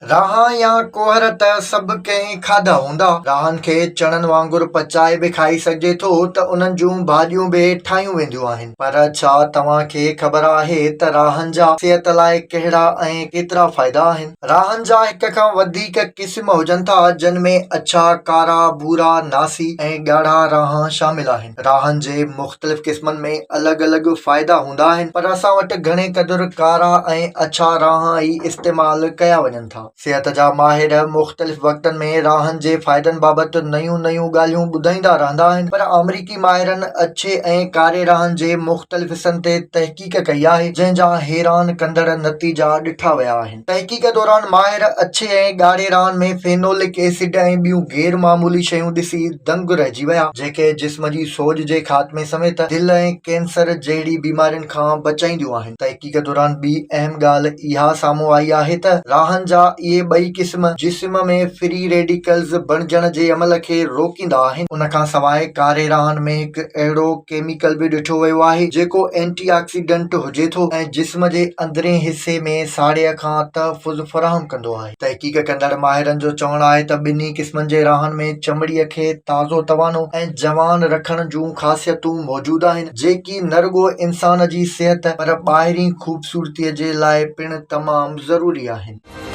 राहां या कुहर त सभु कंहिं खाधा हूंदा। राहनि खे चणनि वांगुरु पचाए बि खाई सघिजे थो त उन्हनि जूं भाॼियूं बि ठाहियूं वेंदियूं आहिनि। पर छा तव्हांखे ख़बर आहे त राहनि जा सिहत लाइ कहिड़ा ऐं केतिरा फ़ाइदा आहिनि? राहनि जा हिक खां वधीक क़िस्म हुजनि था, जिन में अछा, कारा, भूरा, नासी ऐं ॻाढ़ा राहां शामिल आहिनि। राहनि जे मुख़्तलिफ़ क़िस्मनि में अलॻि अलॻि फ़ाइदा हूंदा आहिनि, पर असां वटि घणे क़दुरु कारा ऐं अछा राहां ई इस्तेमालु कया वञनि था। सिहत जा माहिर मुख़्तलिफ़ वक़्तनि में राहनि जे फ़ाइदनि बाबति नयूं ॻाल्हियूं ॿुधाईंदा रहंदा आहिनि, पर अमरीकी माहिरनि अछे ऐं कारे राहनि जे मुख़्तलिफ़ हिस्सनि ते तहक़ीक़ कई आहे, जंहिं जा हैरान कंदड़ नतीजा ॾिठा विया आहिनि। तहक़ीक़ दौरान माहिर अछे ऐं ॻाढ़े राहनि में फेनोलिक एसिड ऐं ॿियूं गैर मामूली शयूं ॾिसी दंग रहिजी विया, जेके जिस्म जी सोज जे ख़ात्मे समेत दिलि ऐं कैंसर जहिड़ी बीमारियुनि खां बचाईंदियूं आहिनि। तहक़ीक़ दौरान ॿी अहम ॻाल्हि इहा साम्हूं आई आहे त राहनि जा इहे ॿई क़िस्म जिस्म में फ्री रेडिकल्स बणिजण जे अमल खे रोकींदा आहिनि। उन खां सवाइ कारे राहनि में हिकु अहिड़ो केमिकल बि ॾिठो वियो आहे जेको एंटीऑक्सीडेंट हुजे थो ऐं जिस्म जे अंदरें हिस्से में साड़े खां तहफ़ुज़ फ़राहम कंदो आहे। तहक़ीक़ कंदड़ माहिरनि जो चवणु आहे त ॿिन्ही क़िस्मनि जे राहनि में चमड़ीअ खे ताज़ो, तवानो ऐं जवान रखण जूं ख़ासियतूं मौजूदु आहिनि, जेकी न रुॻो इंसान जी सिहत पर ॿाहिरीं ख़ूबसूरतीअ जे लाइ पिणु तमामु ज़रूरी आहिनि।